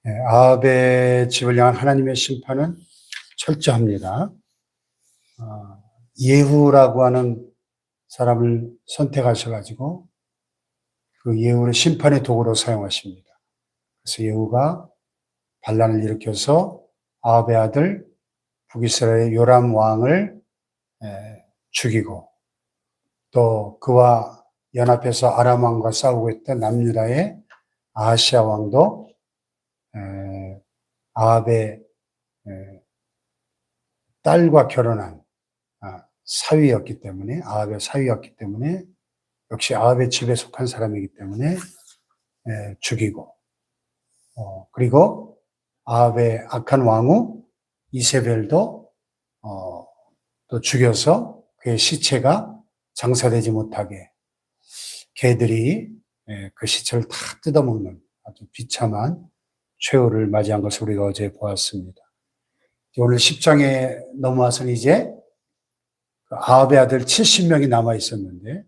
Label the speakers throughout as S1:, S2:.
S1: 아합의 집을 향한 하나님의 심판은 철저합니다. 예후라고 하는 사람을 선택하셔가지고 그 예후를 심판의 도구로 사용하십니다. 그래서 예후가 반란을 일으켜서 아합의 아들 북이스라엘의 요람 왕을 죽이고, 또 그와 연합해서 아람 왕과 싸우고 있던 남유다의 아하시아 왕도 아합의 딸과 결혼한 사위였기 때문에, 아합의 사위였기 때문에, 역시 아합의 집에 속한 사람이기 때문에 죽이고, 그리고 아합의 악한 왕후 이세벨도 또 죽여서 그의 시체가 장사되지 못하게 개들이 그 시체를 다 뜯어먹는 아주 비참한 최후를 맞이한 것을 우리가 어제 보았습니다. 오늘 10장에 넘어와서는 이제 아합의 아들 70명이 남아 있었는데,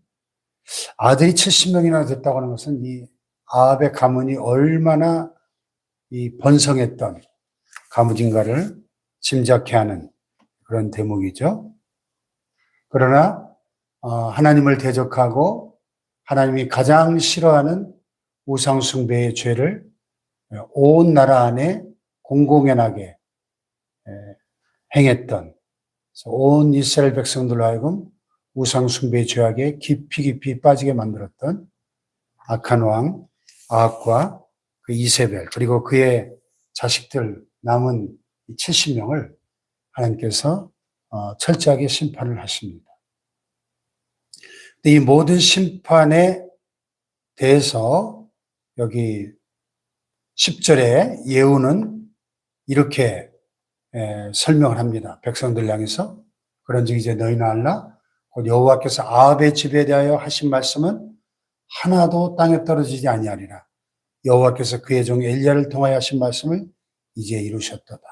S1: 아들이 70명이나 됐다고 하는 것은 이 아합의 가문이 얼마나 이 번성했던 가문인가를 짐작케 하는 그런 대목이죠. 그러나 하나님을 대적하고 하나님이 가장 싫어하는 우상숭배의 죄를 온 나라 안에 공공연하게 행했던, 온 이스라엘 백성들로 하여금 우상숭배의 죄악에 깊이 빠지게 만들었던 악한 왕 아합과 그 이세벨, 그리고 그의 자식들 남은 70명을 하나님께서 철저하게 심판을 하십니다. 이 모든 심판에 대해서 여기 10절에 예후는 이렇게 설명을 합니다. 백성들 향해서 그런즉 이제 너희는 알라 곧 여호와께서 아합의 집에 대하여 하신 말씀은 하나도 땅에 떨어지지 아니하리라. 여호와께서 그의 종 엘리야를 통하여 하신 말씀을 이제 이루셨도다.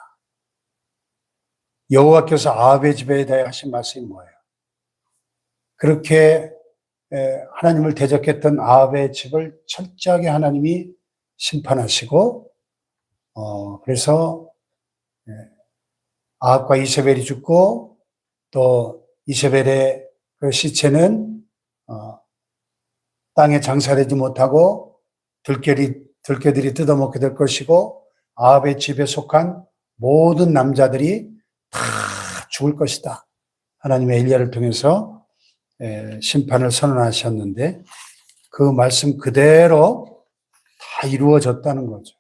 S1: 여호와께서 아합의 집에 대하여 하신 말씀이 뭐예요? 그렇게 하나님을 대적했던 아합의 집을 철저하게 하나님이 심판하시고, 그래서 아합과 이세벨이 죽고, 또 이세벨의 그 시체는 땅에 장사되지 못하고 들깨들이 뜯어먹게 될 것이고, 아합의 집에 속한 모든 남자들이 다 죽을 것이다. 하나님의 엘리야를 통해서 심판을 선언하셨는데 그 말씀 그대로 다 이루어졌다는 거죠.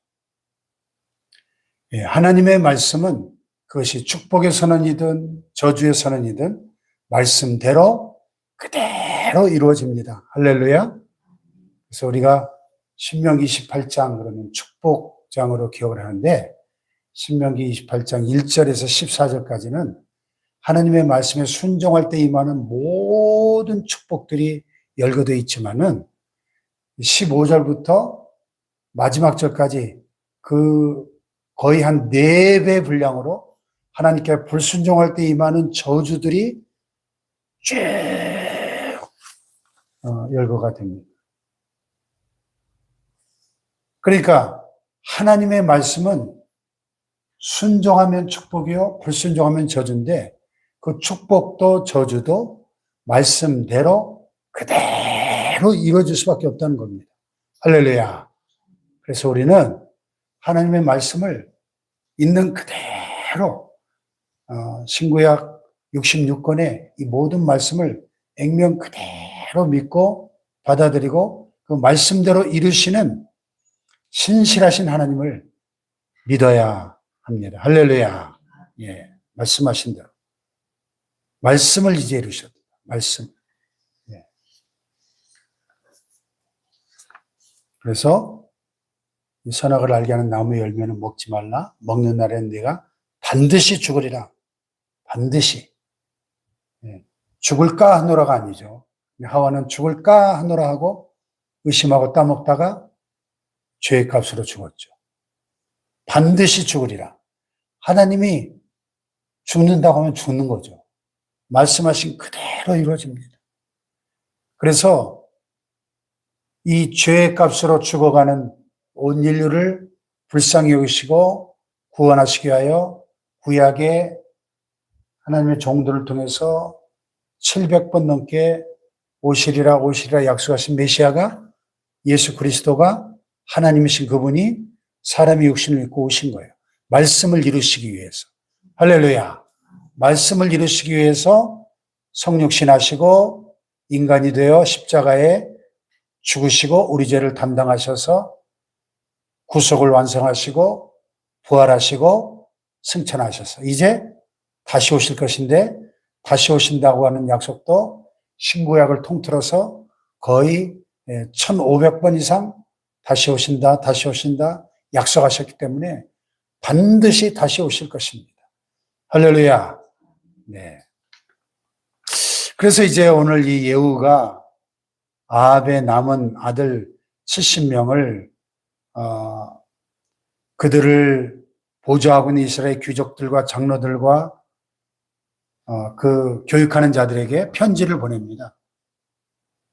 S1: 하나님의 말씀은 그것이 축복의 선언이든 저주의 선언이든 말씀대로 그대로 이루어집니다. 할렐루야. 그래서 우리가 신명기 28장 그러면 축복장으로 기억을 하는데, 신명기 28장 1절에서 14절까지는 하나님의 말씀에 순종할 때 임하는 모든 축복들이 열거되어 있지만은 15절부터 마지막 절까지 그 거의 한 4배 분량으로 하나님께 불순종할 때 임하는 저주들이 쭉 열거가 됩니다. 그러니까 하나님의 말씀은 순종하면 축복이요, 불순종하면 저주인데 그 축복도 저주도 말씀대로 그대로 이루어질 수밖에 없다는 겁니다. 할렐루야. 그래서 우리는 하나님의 말씀을 있는 그대로 신구약 66권의 이 모든 말씀을 액면 그대로 믿고 받아들이고 그 말씀대로 이루시는 신실하신 하나님을 믿어야 합니다. 할렐루야. 예, 말씀하신 대로. 말씀을 이제 이루셨다. 말씀. 예. 그래서 이 선악을 알게 하는 나무의 열매는 먹지 말라. 먹는 날에는 네가 반드시 죽으리라. 반드시. 예. 죽을까 하노라가 아니죠. 하와는 죽을까 하노라 하고 의심하고 따먹다가 죄의 값으로 죽었죠. 반드시 죽으리라. 하나님이 죽는다고 하면 죽는 거죠. 말씀하신 그대로 이루어집니다. 그래서 이 죄의 값으로 죽어가는 온 인류를 불쌍히 여기시고 구원하시기 위하여 구약의 하나님의 종들을 통해서 700번 넘게 오시리라 약속하신 메시아가 예수 그리스도가 하나님이신 그분이 사람의 육신을 입고 오신 거예요. 말씀을 이루시기 위해서. 할렐루야. 말씀을 이루시기 위해서 성육신 하시고 인간이 되어 십자가에 죽으시고 우리 죄를 담당하셔서 구속을 완성하시고 부활하시고 승천하셔서 이제 다시 오실 것인데 다시 오신다고 하는 약속도 신구약을 통틀어서 거의 1500번 이상 다시 오신다 약속하셨기 때문에 반드시 다시 오실 것입니다. 할렐루야. 네. 그래서 이제 오늘 이 예후가 아합의 남은 아들 70명을 그들을 보좌하고 있는 이스라엘 귀족들과 장로들과 그 교육하는 자들에게 편지를 보냅니다.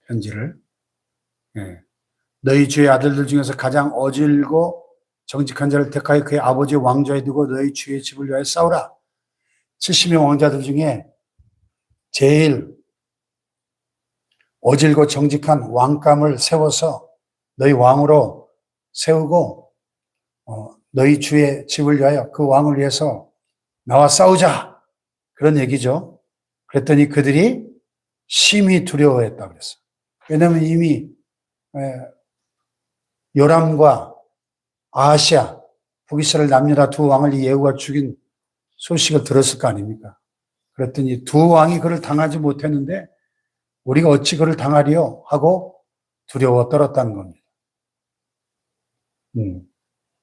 S1: 편지를. 네. 너희 주의 아들들 중에서 가장 어질고 정직한 자를 택하여 그의 아버지의 왕좌에 두고 너희 주의 집을 위하여 싸우라. 70명 왕자들 중에 제일 어질고 정직한 왕감을 세워서 너희 왕으로 세우고 너희 주의 집을 위하여 그 왕을 위해서 나와 싸우자. 그런 얘기죠. 그랬더니 그들이 심히 두려워했다 그랬어. 왜냐하면 이미 요람과 아하시아 북이스라엘 남유다 두 왕을 이 예후가 죽인 소식을 들었을 거 아닙니까? 그랬더니 두 왕이 그를 당하지 못했는데 우리가 어찌 그를 당하리요? 하고 두려워 떨었다는 겁니다.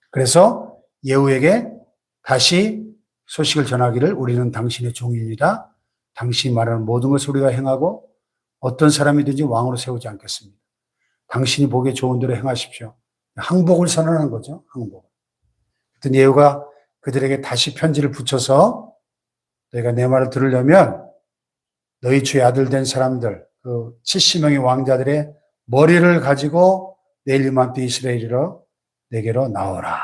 S1: 그래서 예후에게 다시 소식을 전하기를 우리는 당신의 종입니다. 당신이 말하는 모든 것을 우리가 행하고 어떤 사람이든지 왕으로 세우지 않겠습니다. 당신이 보기에 좋은 대로 행하십시오. 항복을 선언하는 거죠. 항복. 그랬더니 예후가 그들에게 다시 편지를 붙여서 너희가 내 말을 들으려면 너희 주의 아들 된 사람들 그 70명의 왕자들의 머리를 가지고 내일 이맘때 이스라엘이로 내게로 나오라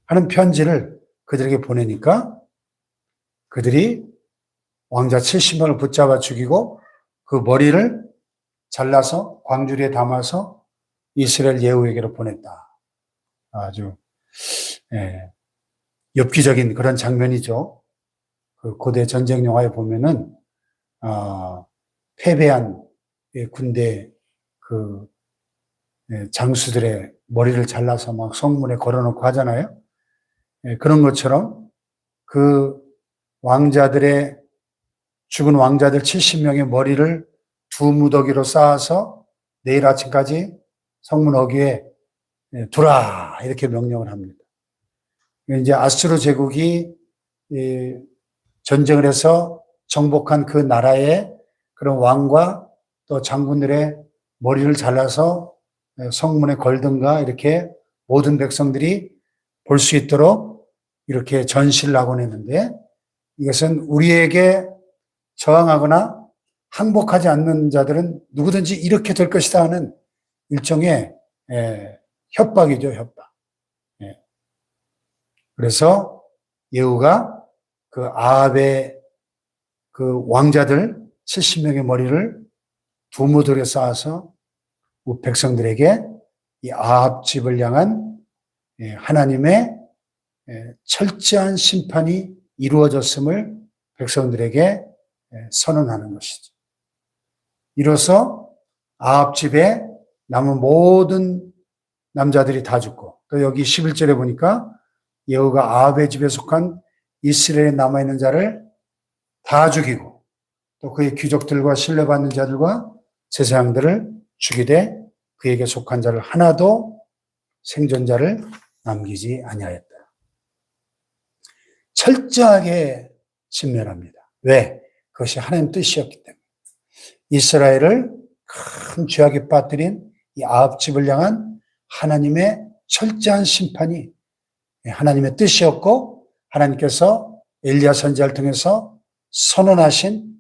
S1: 하는 편지를 그들에게 보내니까 그들이 왕자 70명을 붙잡아 죽이고 그 머리를 잘라서 광주리에 담아서 이스라엘 예후에게로 보냈다. 아주 엽기적인 그런 장면이죠. 그 고대 전쟁 영화에 보면은 패배한 군대 그 장수들의 머리를 잘라서 막 성문에 걸어놓고 하잖아요. 그런 것처럼 그 왕자들의 죽은 왕자들 70명의 머리를 두 무더기로 쌓아서 내일 아침까지 성문 어귀에 두라 이렇게 명령을 합니다. 이제 아수르 제국이 전쟁을 해서 정복한 그 나라의 그런 왕과 또 장군들의 머리를 잘라서 성문에 걸든가 이렇게 모든 백성들이 볼 수 있도록 이렇게 전시를 하곤 했는데 이것은 우리에게 저항하거나 항복하지 않는 자들은 누구든지 이렇게 될 것이다 하는 일종의 협박이죠, 협박. 그래서 예후가 그 아합의 그 왕자들 70명의 머리를 두 무더기에 쌓아서 백성들에게 이 아합 집을 향한 하나님의 철저한 심판이 이루어졌음을 백성들에게 선언하는 것이죠. 이로써 아합 집에 남은 모든 남자들이 다 죽고 또 여기 11절에 보니까 예후가 아합의 집에 속한 이스라엘에 남아있는 자를 다 죽이고 또 그의 귀족들과 신뢰받는 자들과 제사장들을 죽이되 그에게 속한 자를 하나도 생존자를 남기지 아니하였다. 철저하게 진멸합니다. 왜? 그것이 하나님 뜻이었기 때문에. 이스라엘을 큰 죄악에 빠뜨린 이 아합 집을 향한 하나님의 철저한 심판이 하나님의 뜻이었고 하나님께서 엘리야 선지자를 통해서 선언하신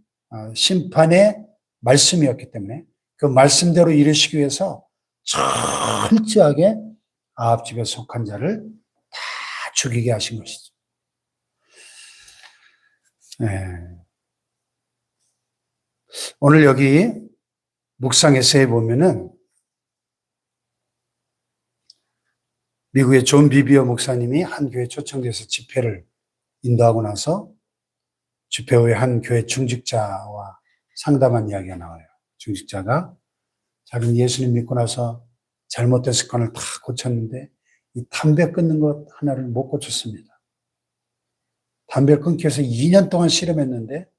S1: 심판의 말씀이었기 때문에 그 말씀대로 이루시기 위해서 철저하게 아합 집에 속한 자를 다 죽이게 하신 것이죠. 오늘 여기 묵상 에세이에 보면은 미국의 존 비비어 목사님이 한 교회 초청돼서 집회를 인도하고 나서 집회 후에 한 교회 중직자와 상담한 이야기가 나와요. 중직자가 자기는 예수님 믿고 나서 잘못된 습관을 다 고쳤는데 이 담배 끊는 것 하나를 못 고쳤습니다. 담배를 끊기 위해서 2년 동안 실험했는데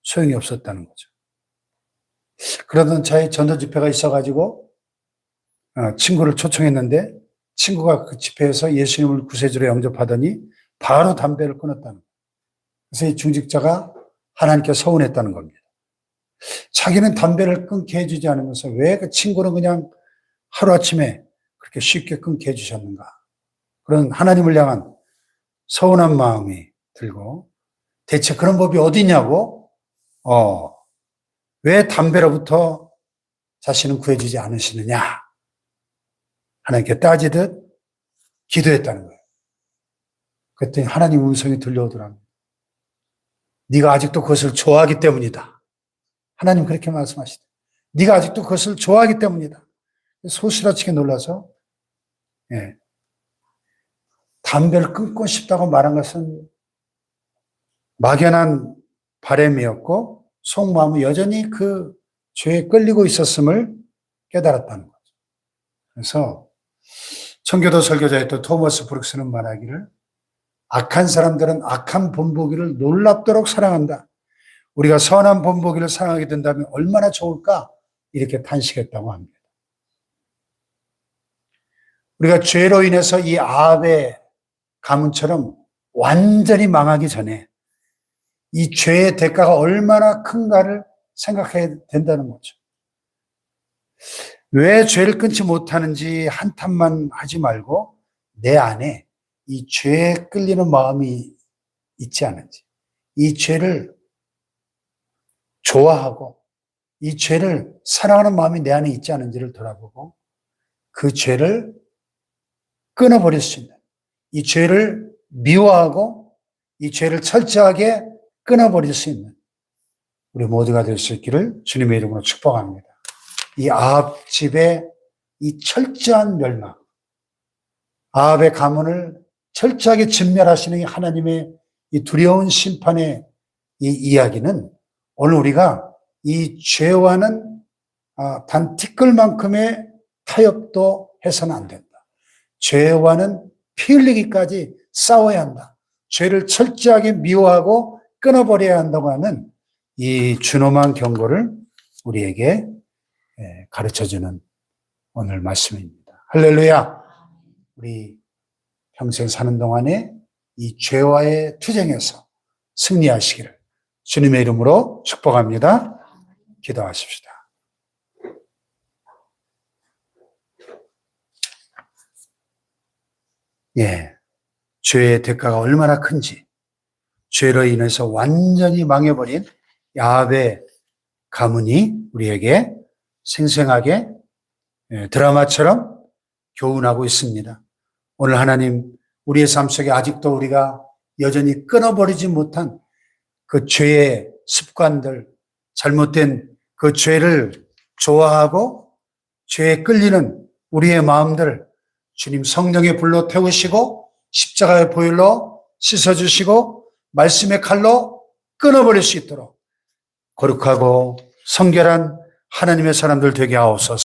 S1: 소용이 없었다는 거죠. 그러던 차에 전도 집회가 있어가지고 친구를 초청했는데 친구가 그 집회에서 예수님을 구세주로 영접하더니 바로 담배를 끊었다는 거예요. 그래서 이 중직자가 하나님께 서운했다는 겁니다. 자기는 담배를 끊게 해주지 않으면서 왜 그 친구는 그냥 하루아침에 그렇게 쉽게 끊게 해주셨는가. 그런 하나님을 향한 서운한 마음이 들고 대체 그런 법이 어디 있냐고 왜 담배로부터 자신은 구해주지 않으시느냐 하나님께 따지듯 기도했다는 거예요. 그랬더니 하나님 음성이 들려오더라고요. 네가 아직도 그것을 좋아하기 때문이다. 하나님 그렇게 말씀하시다. 네가 아직도 그것을 좋아하기 때문이다. 소스라치게 놀라서 담배를 끊고 싶다고 말한 것은 막연한 바람이었고 속마음은 여전히 그 죄에 끌리고 있었음을 깨달았다는 거죠. 그래서 청교도 설교자였던 토머스 브룩스는 말하기를 악한 사람들은 악한 본보기를 놀랍도록 사랑한다. 우리가 선한 본보기를 사랑하게 된다면 얼마나 좋을까? 이렇게 탄식했다고 합니다. 우리가 죄로 인해서 이 아합의 가문처럼 완전히 망하기 전에 이 죄의 대가가 얼마나 큰가를 생각해야 된다는 거죠. 왜 죄를 끊지 못하는지 한탄만 하지 말고 내 안에 이 죄에 끌리는 마음이 있지 않은지, 이 죄를 좋아하고 이 죄를 사랑하는 마음이 내 안에 있지 않은지를 돌아보고 그 죄를 끊어버릴 수 있는, 이 죄를 미워하고 이 죄를 철저하게 끊어버릴 수 있는 우리 모두가 될 수 있기를 주님의 이름으로 축복합니다. 이 아합 집의 이 철저한 멸망, 아합의 가문을 철저하게 진멸하시는 이 하나님의 이 두려운 심판의 이 이야기는 오늘 우리가 이 죄와는 단 티끌만큼의 타협도 해서는 안 된다. 죄와는 피 흘리기까지 싸워야 한다. 죄를 철저하게 미워하고 끊어버려야 한다고 하는 이 준엄한 경고를 우리에게 가르쳐주는 오늘 말씀입니다. 할렐루야. 우리 평생 사는 동안에 이 죄와의 투쟁에서 승리하시기를 주님의 이름으로 축복합니다. 기도하십시다. 죄의 대가가 얼마나 큰지, 죄로 인해서 완전히 망해버린 아합의 가문이 우리에게 생생하게 드라마처럼 교훈하고 있습니다. 오늘 하나님, 우리의 삶 속에 아직도 우리가 여전히 끊어버리지 못한 그 죄의 습관들, 잘못된 그 죄를 좋아하고 죄에 끌리는 우리의 마음들 주님 성령의 불로 태우시고 십자가의 보혈로 씻어주시고 말씀의 칼로 끊어버릴 수 있도록 거룩하고 성결한 하나님의 사람들 되게 하옵소서.